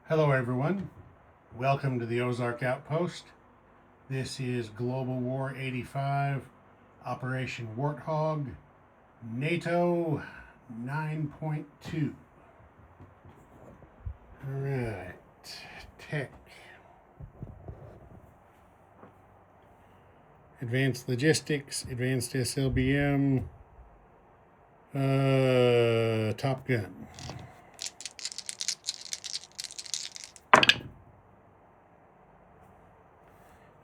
Hello everyone, welcome to the Ozark Outpost. This is Global War 85, Operation Warthog, NATO 9.2. Alright, tech. Advanced logistics, advanced SLBM, Top Gun.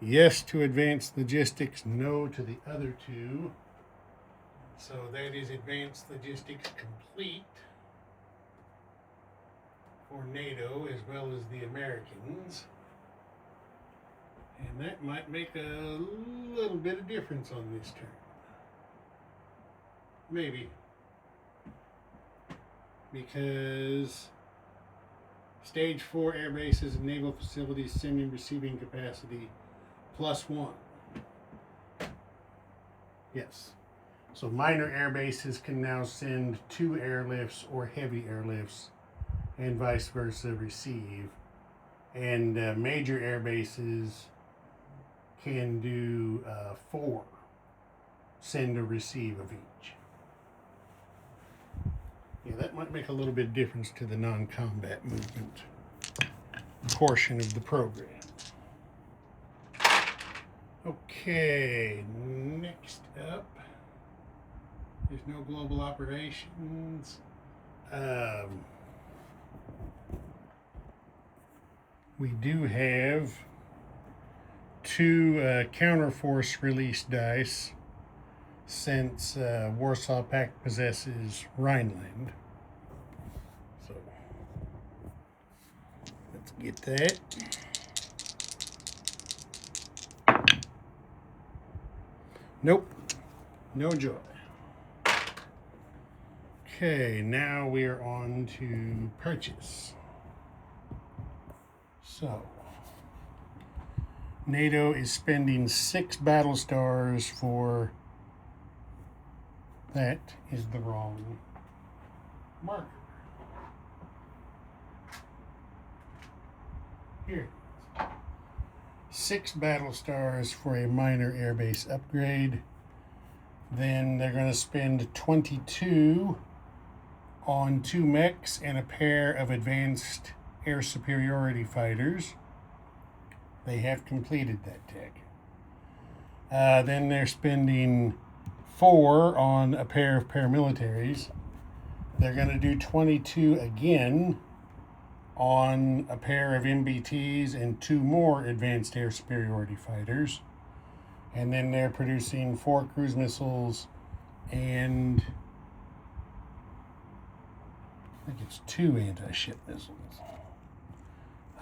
Yes to advanced logistics, no to the other two. So that is advanced logistics complete for NATO as well as the Americans. And that might make a little bit of difference on this turn. Maybe. Because Stage 4 air bases and naval facilities sending receiving capacity +1. Yes. So minor air bases can now send 2 airlifts or heavy airlifts and vice versa receive. And major air bases can do 4 send or receive of each. Yeah, that might make a little bit of difference to the non-combat movement portion of the program. Okay, next up, there's no global operations. We do have 2 counterforce release dice since Warsaw Pact possesses Rhineland. So let's get that. Nope, no joy. Okay, now we are on to purchase. So, NATO is spending 6 battle stars for, that is the wrong marker. Here. 6 battle stars for a minor airbase upgrade. Then they're going to spend 22 on 2 mechs and a pair of advanced air superiority fighters. They have completed that tech. Then they're spending 4 on a pair of paramilitaries. They're going to do 22 again on a pair of MBTs and 2 more advanced air superiority fighters. And then they're producing 4 cruise missiles and I think it's 2 anti-ship missiles.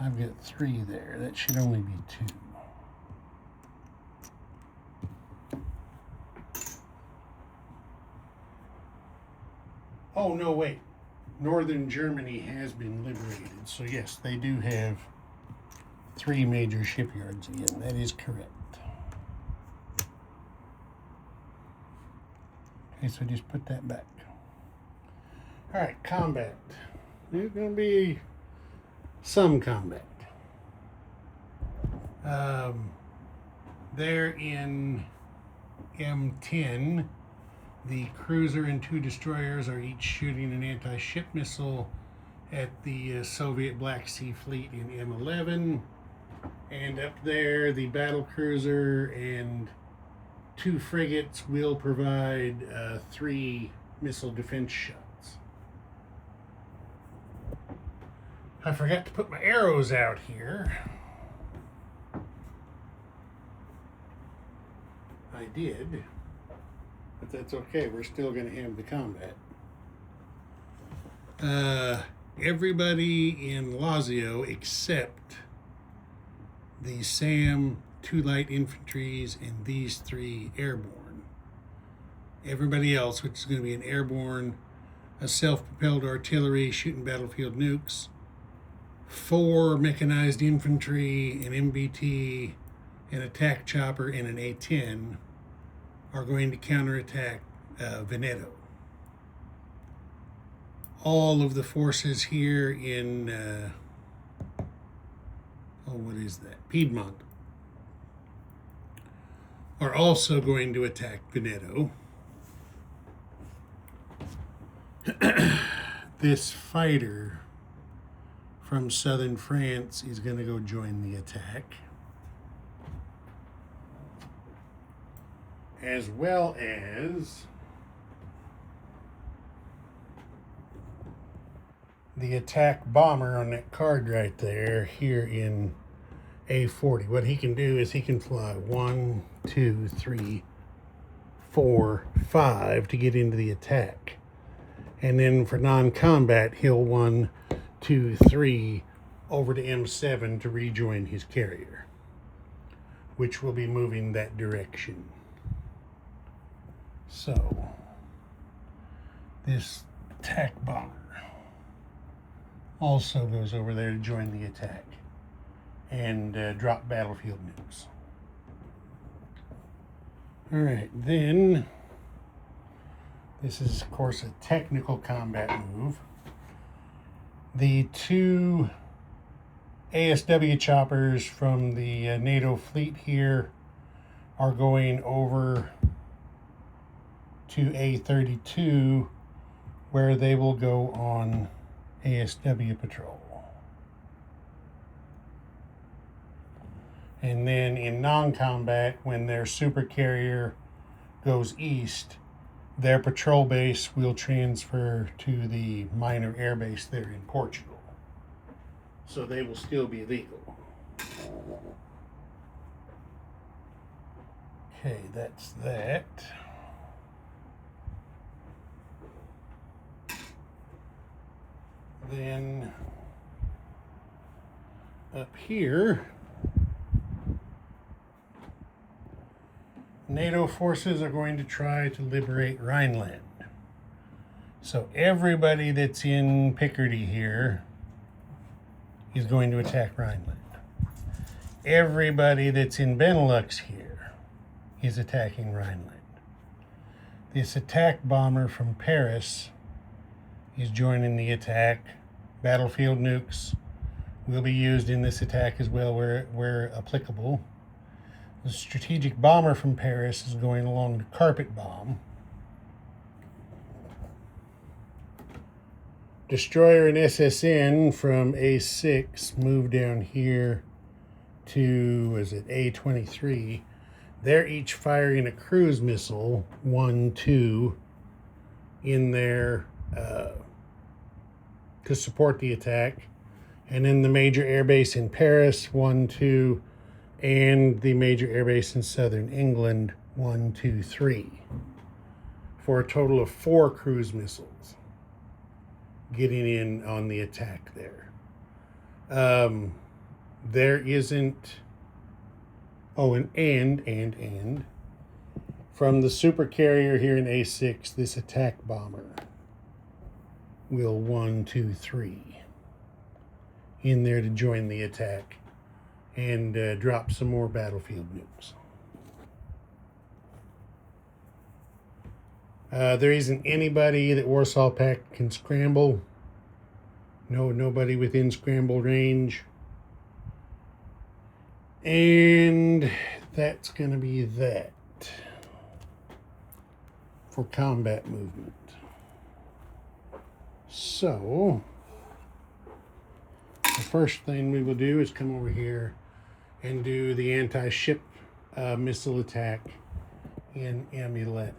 I've got 3 there. That should only be 2. Oh, no, wait. Northern Germany has been liberated. So yes, they do have 3 major shipyards again. That is correct. Okay, so just put that back. All right, combat. There's going to be some combat. There in M10, the cruiser and 2 destroyers are each shooting an anti-ship missile at the Soviet Black Sea Fleet in M11. And up there, the battle cruiser and 2 frigates will provide 3 missile defense shots. I forgot to put my arrows out here. I did, but that's okay. We're still going to have the combat. Everybody in Lazio except the SAM, 2 light infantries, and these 3 airborne. Everybody else, which is going to be an airborne, a self-propelled artillery shooting battlefield nukes, 4 mechanized infantry, an MBT, an attack chopper, and an A-10, are going to counterattack Veneto. All of the forces here in oh, what is that? Piedmont, are also going to attack Veneto. This fighter from southern France is going to go join the attack, as well as the attack bomber on that card right there here in A40. What he can do is he can fly 1, 2, 3, 4, 5 to get into the attack. And then for non-combat, he'll 1, 2, 3 over to M7 to rejoin his carrier, which will be moving that direction. So, this attack bomber also goes over there to join the attack and drop battlefield nukes. All right, then this is, of course, a technical combat move. The 2 ASW choppers from the NATO fleet here are going over to A32, where they will go on ASW patrol. And then in non-combat, when their supercarrier goes east, their patrol base will transfer to the minor airbase there in Portugal. So they will still be legal. Okay, that's that. Then up here, NATO forces are going to try to liberate Rhineland. So everybody that's in Picardy here is going to attack Rhineland. Everybody that's in Benelux here is attacking Rhineland. This attack bomber from Paris is joining the attack. Battlefield nukes will be used in this attack as well where applicable. The strategic bomber from Paris is going along to carpet bomb. Destroyer and SSN from A6 move down here to, is it A23? They're each firing a cruise missile, 1, 2, in there to support the attack. And then the major airbase in Paris, 1, 2, and the major airbase in southern England, 1, 2, 3, for a total of 4 cruise missiles getting in on the attack there. There isn't, oh, and from the supercarrier here in A6, this attack bomber will 1, 2, 3 in there to join the attack and drop some more battlefield nukes. There isn't anybody that Warsaw Pact can scramble. Nobody within scramble range. And that's going to be that for combat movement. So, the first thing we will do is come over here and do the anti-ship missile attack in M11.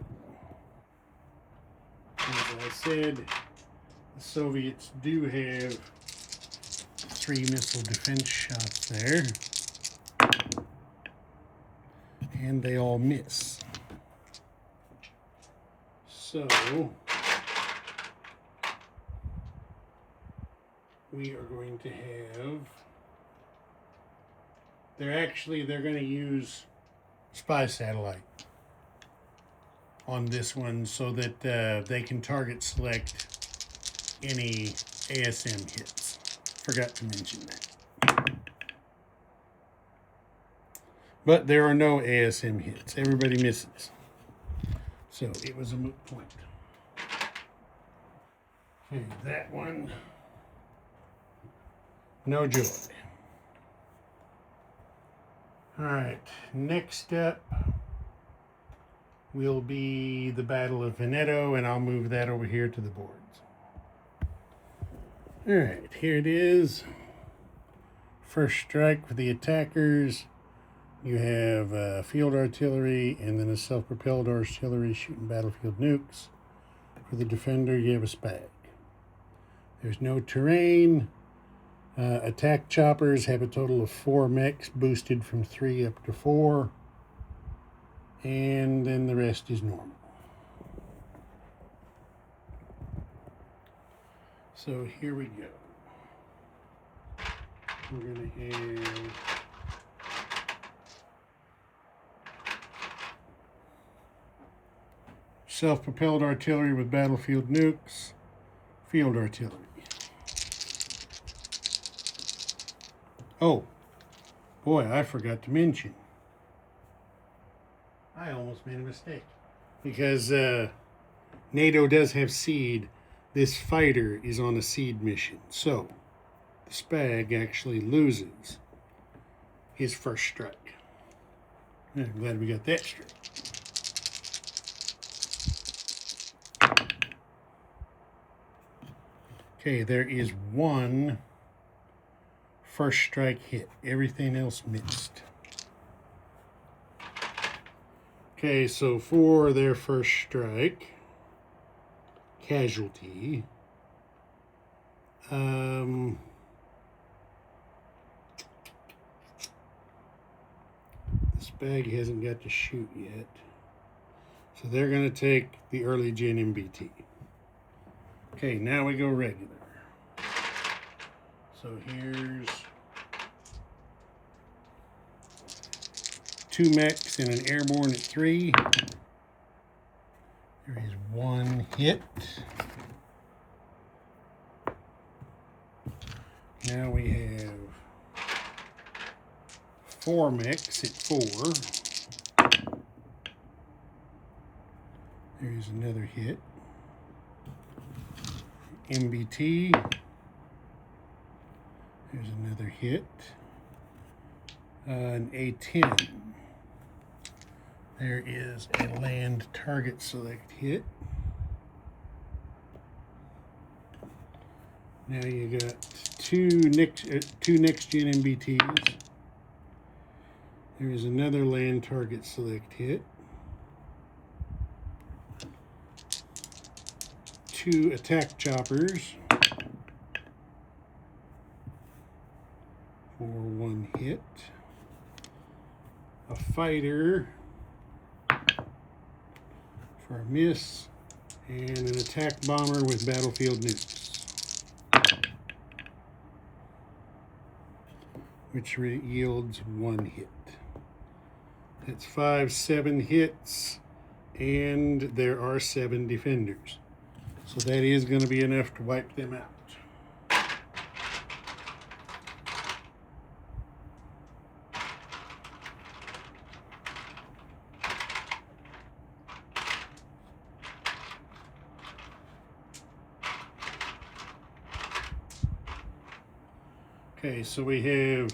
As I said, the Soviets do have 3 missile defense shots there, and they all miss. So, we are going to have, they're going to use spy satellite on this one so that they can target select any ASM hits. Forgot to mention that. But there are no ASM hits. Everybody misses. So it was a moot point. Okay, that one, no joy. All right, next up will be the Battle of Veneto, and I'll move that over here to the boards. All right, here it is. First strike for the attackers. You have field artillery and then a self-propelled artillery shooting battlefield nukes. For the defender, you have a SPAG. There's no terrain. Attack choppers have a total of 4 mechs, boosted from 3 up to 4. And then the rest is normal. So here we go. We're going to have self-propelled artillery with battlefield nukes, field artillery. Oh, boy, I forgot to mention. I almost made a mistake. Because NATO does have seed. This fighter is on a seed mission. So, the SPAG actually loses his first strike. I'm glad we got that straight. Okay, there is 1 first strike hit. Everything else missed. Okay, so for their first strike, casualty, the SPAG hasn't got to shoot yet. So they're going to take the early gen MBT. Okay, now we go regular. So here's 2 mechs and an airborne at 3. There is 1 hit. Now we have 4 mechs at 4. There's another hit. MBT. There's another hit. An A10. There is a land target select hit. Now you got two next gen MBTs. There is another land target select hit. 2 attack choppers for 1 hit. A fighter for a miss, and an attack bomber with battlefield nukes, which yields 1 hit. That's 7 hits, and there are 7 defenders. So that is going to be enough to wipe them out. Okay, so we have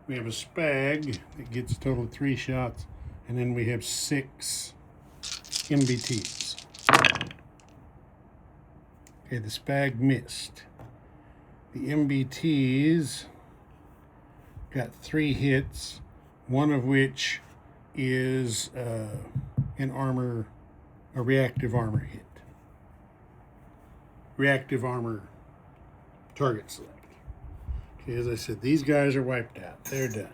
a SPAG that gets a total of 3 shots, and then we have 6 MBTs. Okay, the SPAG missed. The MBTs got 3 hits, one of which is a reactive armor hit. Reactive armor target select. Okay, as I said, these guys are wiped out. They're done.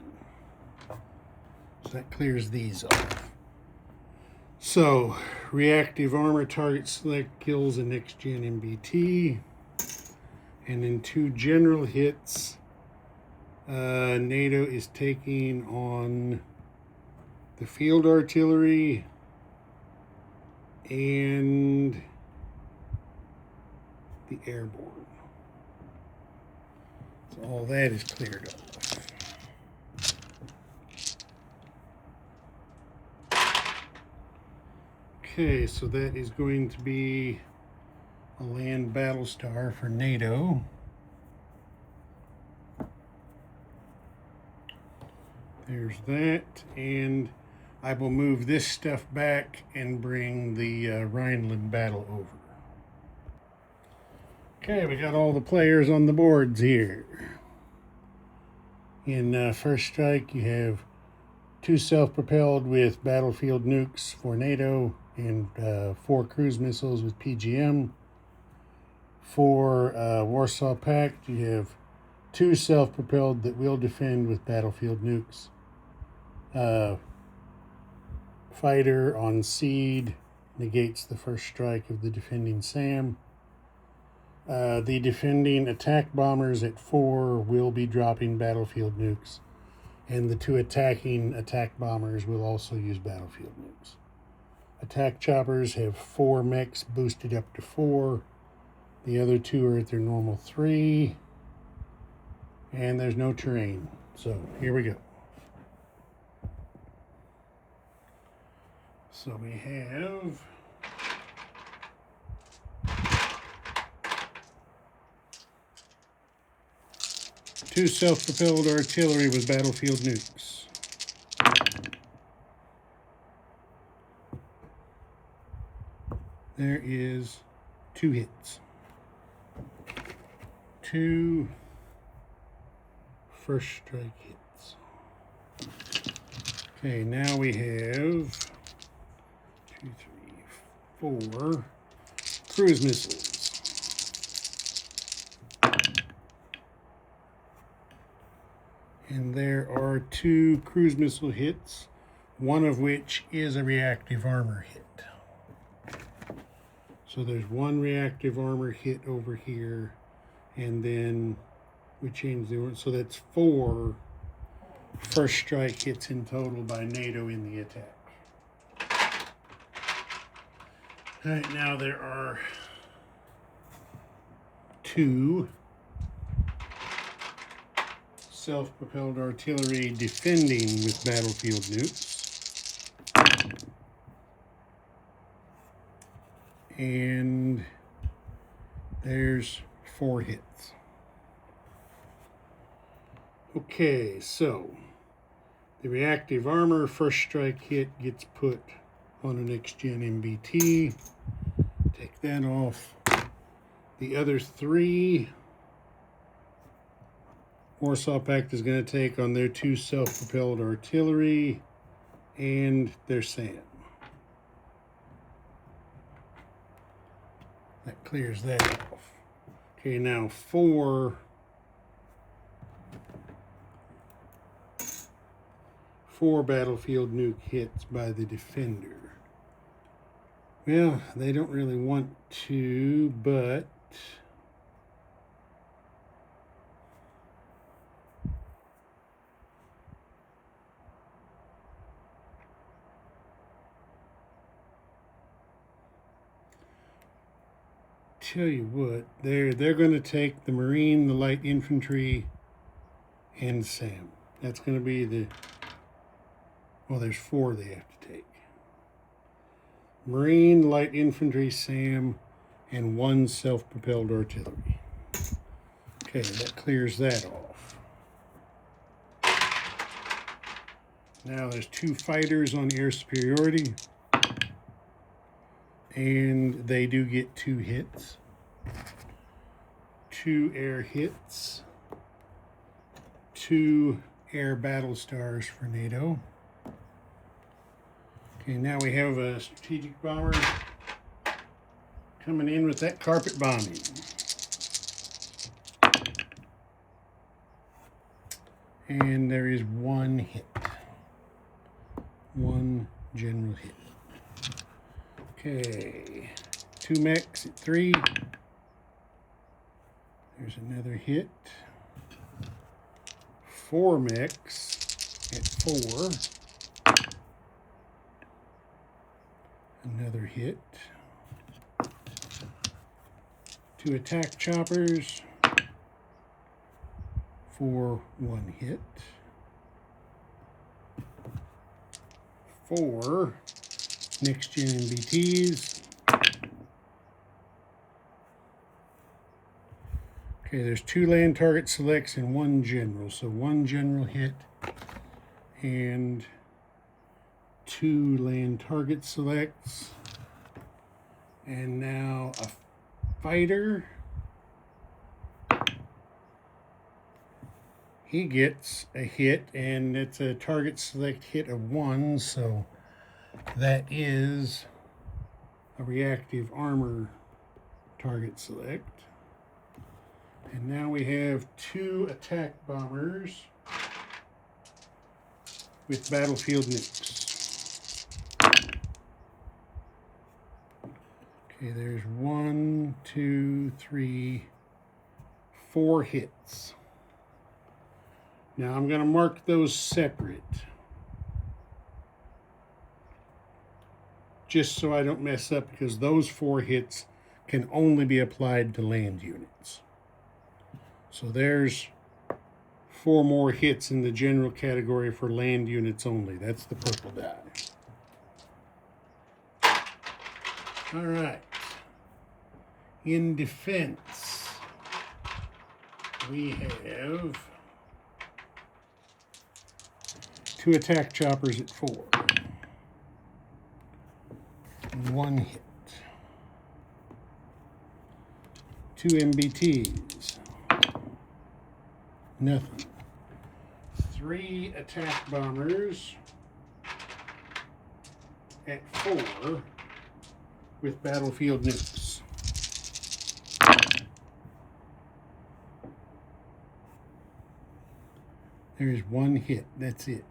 So that clears these off. So, reactive armor target select kills a next gen MBT. And then 2 general hits. NATO is taking on the field artillery and the airborne. So all that is cleared up. Okay, so that is going to be a land battle star for NATO. There's that, and I will move this stuff back and bring the Rhineland battle over. Okay, we got all the players on the boards here. In First Strike, you have 2 self-propelled with battlefield nukes for NATO and 4 cruise missiles with PGM. For Warsaw Pact, you have 2 self-propelled that will defend with battlefield nukes. Fighter on Seed negates the first strike of the defending SAM. The defending attack bombers at 4 will be dropping battlefield nukes, and the 2 attacking attack bombers will also use battlefield nukes. Attack choppers have 4 mechs boosted up to 4. The other 2 are at their normal 3, and there's no terrain. So here we go. So we have two self-propelled artillery with battlefield nukes. There is 2 hits. 2 first strike hits. Okay, now we have 2, 3, 4 cruise missiles. And there are 2 cruise missile hits, one of which is a reactive armor hit. So there's 1 reactive armor hit over here, and then we change the order. So that's 4 first strike hits in total by NATO in the attack. All right, now there are 2 self-propelled artillery defending with battlefield nukes. And there's 4 hits. Okay, so the reactive armor first strike hit gets put on a next-gen MBT. Take that off. The other 3 Warsaw Pact is going to take on their 2 self-propelled artillery and their SAM. That clears that off. Okay, now 4 battlefield nuke hits by the defender. Well, they don't really want to, but tell you what, they're going to take the Marine, the light infantry, and SAM. That's going to be the, well, there's 4 they have to take. Marine, light infantry, SAM, and 1 self-propelled artillery. Okay, that clears that off. Now there's 2 fighters on air superiority, and they do get 2 hits. 2 air hits. 2 air battle stars for NATO. Okay, now we have a strategic bomber coming in with that carpet bombing. And there is 1 hit. 1 general hit. Okay, 2 mechs at 3. There's another hit. 4 mechs at 4. Another hit. 2 attack choppers for 1 hit. 4 next-gen MBTs Okay, there's 2 land target selects and 1 general. So 1 general hit and 2 land target selects. And now a fighter. He gets a hit, and it's a target select hit of 1, so that is a reactive armor target select. And now we have 2 attack bombers with battlefield nukes. Okay, there's 1, 2, 3, 4 hits. Now I'm going to mark those separate, just so I don't mess up, because those 4 hits can only be applied to land units. So there's 4 more hits in the general category for land units only. That's the purple die. All right. In defense, we have 2 attack choppers at 4. And 1 hit. 2 MBTs. Nothing. 3 attack bombers at 4 with battlefield nukes. There's 1 hit. That's it.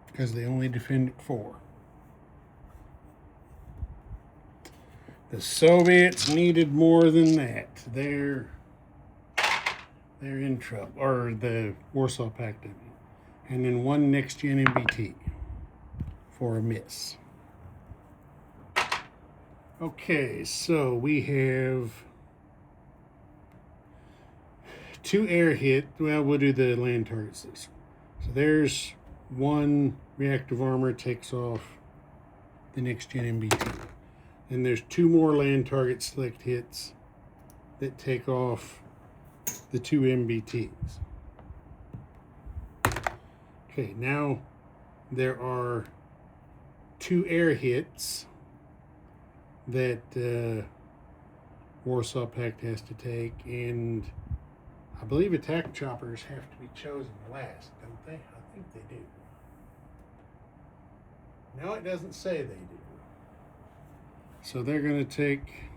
Because they only defend at 4. The Soviets needed more than that. They're in trouble, or the Warsaw Pact, I mean. And then 1 next-gen MBT for a miss. Okay, so we have 2 air hit. Well, we'll do the land targets. So there's 1 reactive armor takes off the next-gen MBT. And there's 2 more land target select hits that take off the 2 MBTs. Okay, now there are 2 air hits that Warsaw Pact has to take, and I believe attack choppers have to be chosen last, don't they? I think they do. No, it doesn't say they do. So they're going to take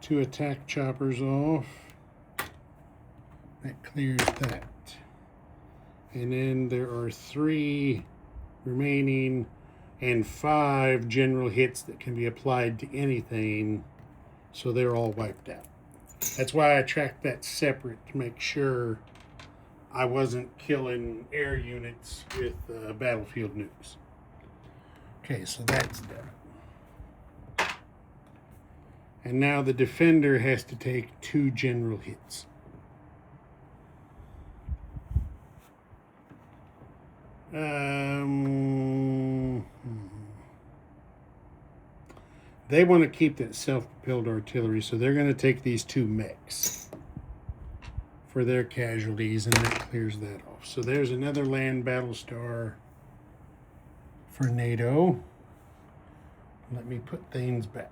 2 attack choppers off. That clears that. And then there are 3 remaining and 5 general hits that can be applied to anything. So they're all wiped out. That's why I tracked that separate, to make sure I wasn't killing air units with battlefield nukes. Okay, so that's done. And now the defender has to take 2 general hits. They want to keep that self-propelled artillery, so they're going to take these 2 mechs for their casualties, and that clears that off. So there's another land battle star for NATO. Let me put things back.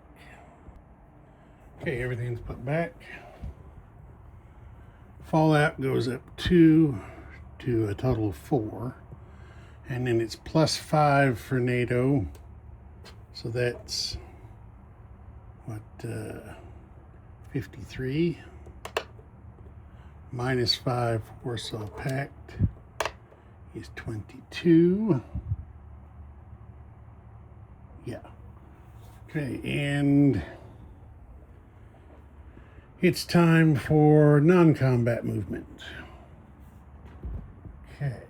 Okay, everything's put back. Fallout goes up 2 to a total of 4. And then it's +5 for NATO. So that's, what, 53. -5 Warsaw Pact is 22. Yeah. Okay, and it's time for non-combat movement. Okay.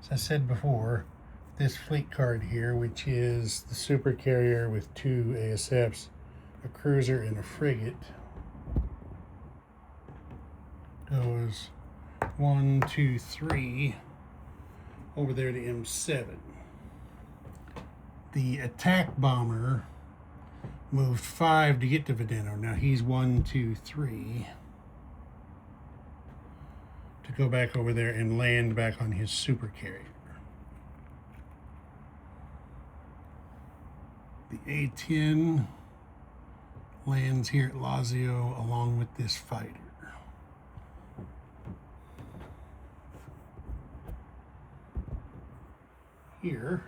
As I said before, this fleet card here, which is the super carrier with 2 ASFs, a cruiser, and a frigate, goes 1, 2, 3 over there to M7. The attack bomber moved 5 to get to Veneno. Now he's 1, 2, 3 to go back over there and land back on his super carrier. The A-10 lands here at Lazio along with this fighter. Here,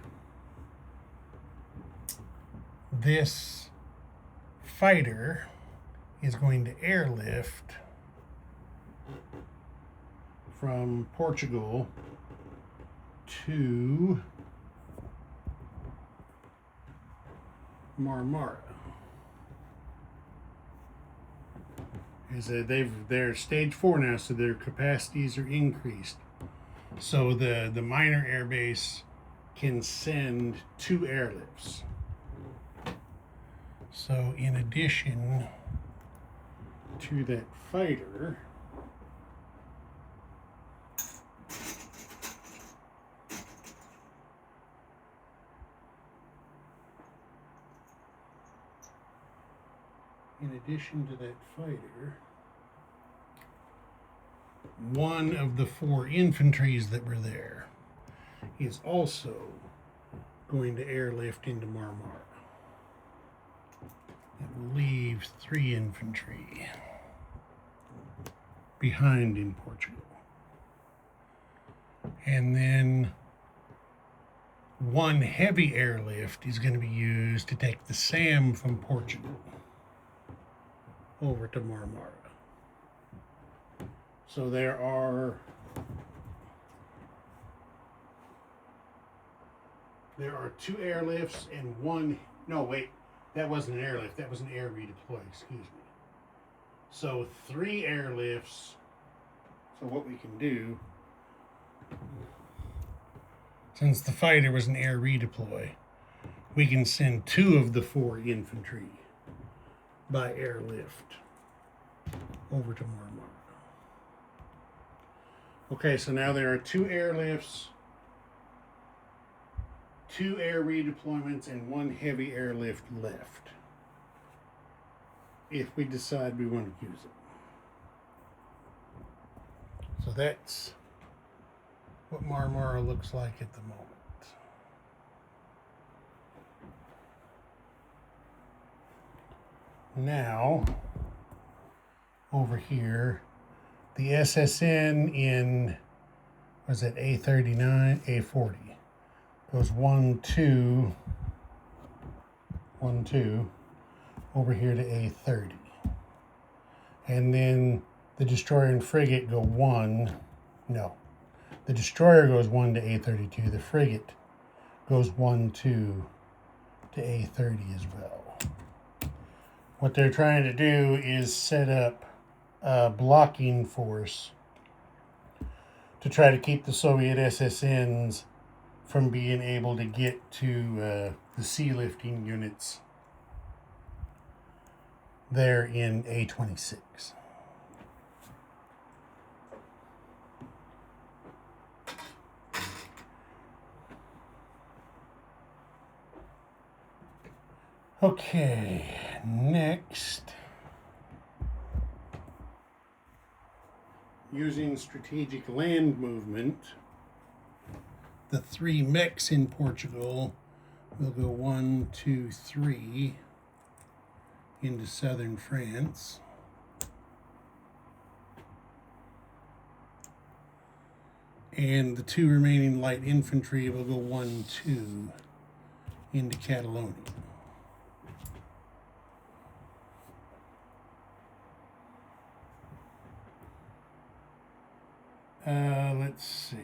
this fighter is going to airlift from Portugal to Marmara. They're stage 4 now, so their capacities are increased. So the minor airbase can send 2 airlifts. So in addition to that fighter, one of the 4 infantries that were there is also going to airlift into Marmara. It will leave 3 infantry behind in Portugal. And then 1 heavy airlift is going to be used to take the SAM from Portugal over to Marmara. So there are There are 2 airlifts and 1, no wait, that wasn't an airlift, that was an air redeploy, excuse me. So 3 airlifts. So what we can do, since the fighter was an air redeploy, we can send 2 of the 4 infantry by airlift over to Marmara. Okay, so now there are 2 airlifts, 2 air redeployments, and 1 heavy airlift left, if we decide we want to use it. So that's what Marmara looks like at the moment. Now, over here, the SSN in, was it A39, A40, goes 1, 2, 1, 2, over here to A30. And then the destroyer and frigate go 1, no. The destroyer goes 1 to A32, the frigate goes 1, 2 to A30 as well. What they're trying to do is set up a blocking force to try to keep the Soviet SSNs from being able to get to the sea lifting units there in A26. Okay, next, using strategic land movement, the 3 mechs in Portugal will go 1, 2, 3 into southern France. And the 2 remaining light infantry will go 1, 2 into Catalonia. Let's see.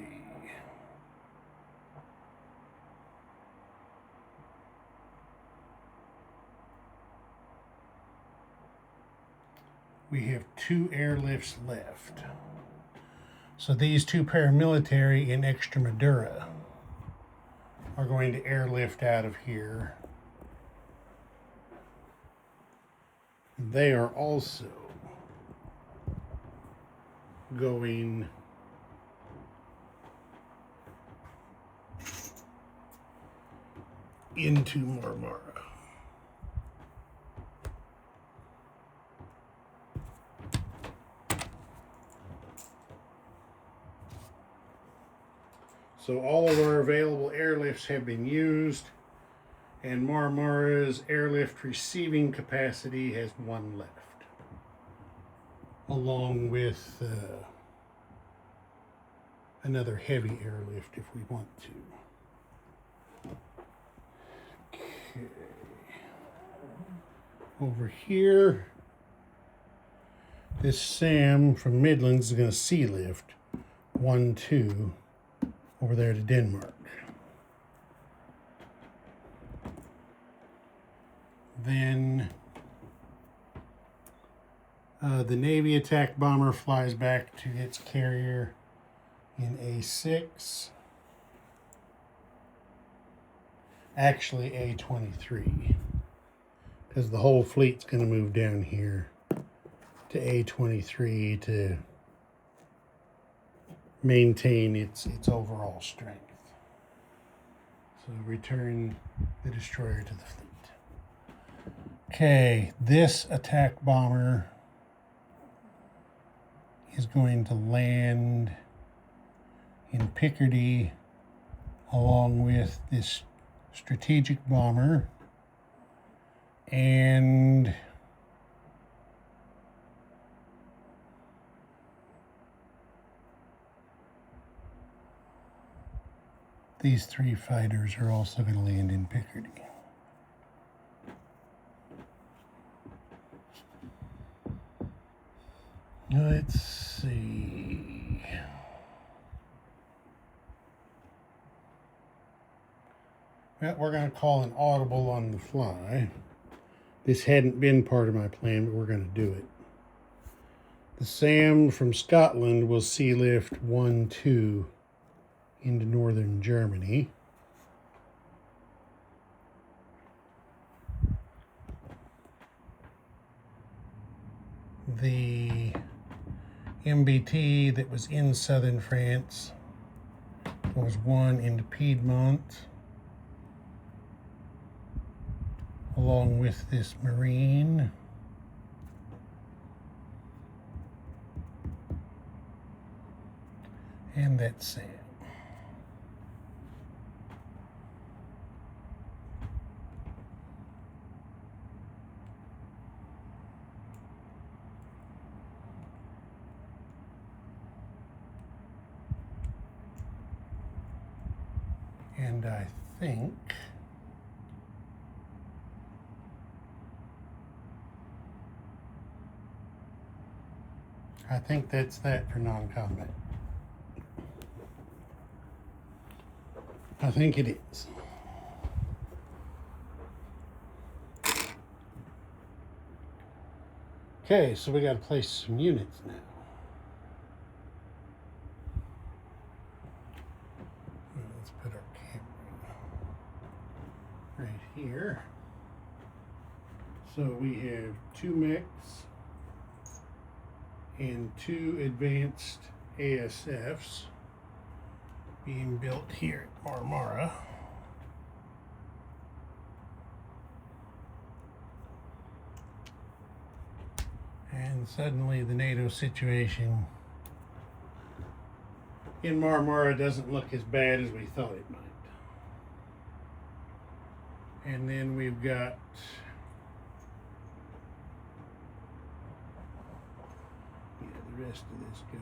We have 2 airlifts left. So these 2 paramilitary in Extremadura are going to airlift out of here. They are also going into Marmara. So all of our available airlifts have been used, and Marmara's airlift receiving capacity has one left, along with another heavy airlift if we want to. Okay. Over here, this Sam from Midlands is going to sea lift 1, 2 over there to Denmark. Then the Navy attack bomber flies back to its carrier in A6. Actually A23, because the whole fleet's going to move down here to A23 to maintain its overall strength. So return the destroyer to the fleet. Okay, this attack bomber is going to land in Picardy along with this strategic bomber and these 3 fighters are also going to land in Picardy. Let's see. Well, we're going to call an audible on the fly. This hadn't been part of my plan, but we're going to do it. The Sam from Scotland will sea lift 1, 2 into northern Germany. The MBT that was in southern France goes 1 into Piedmont, along with this Marine. And that's Sam. And I think that's that for non-combat. I think it is. Okay, so we got to place some units now. Let's put our camera right here. So we have 2 mechs and 2 advanced ASFs being built here at Marmara. And suddenly the NATO situation in Marmara doesn't look as bad as we thought it might. And then we've got the rest of this goes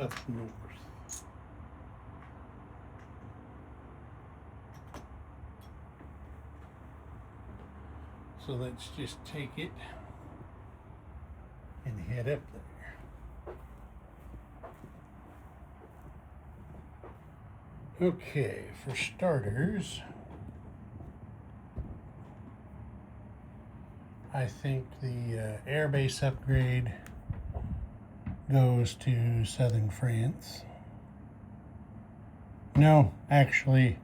up north. So let's just take it and head up there. Okay, for starters, I think the airbase upgrade goes to southern France. No, actually,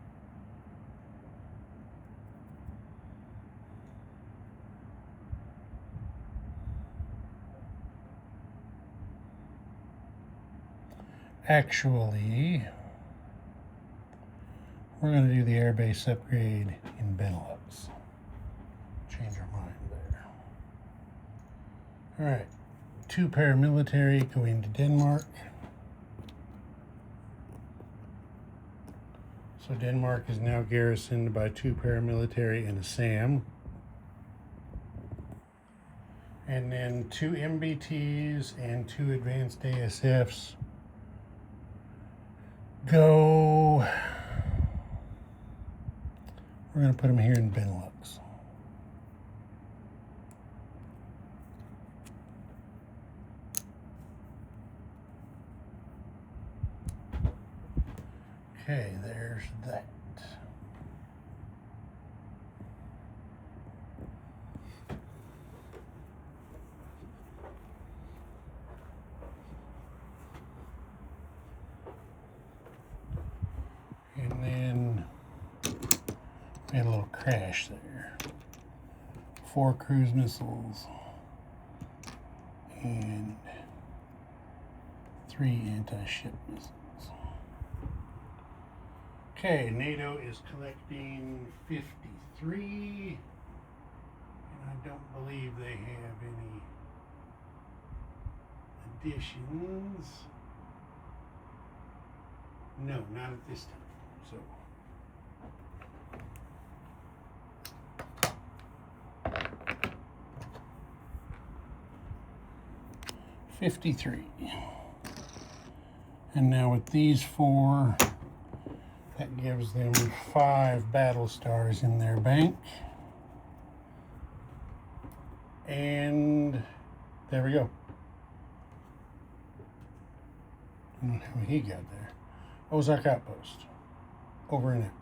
we're going to do the airbase upgrade in Benelux. Change our mind there. All right, 2 paramilitary going to Denmark. So Denmark is now garrisoned by 2 paramilitary and a SAM. And then 2 MBTs and 2 advanced ASFs go. We're going to put them here in Benelux. Okay, there's that. And then we had a little crash there. 4 cruise missiles and 3 anti-ship missiles. Okay, NATO is collecting 53, and I don't believe they have any additions. No, not at this time. So 53. And now with these 4, that gives them 5 battle stars in their bank. And there we go. I don't know how he got there. Ozark Outpost. Over and out.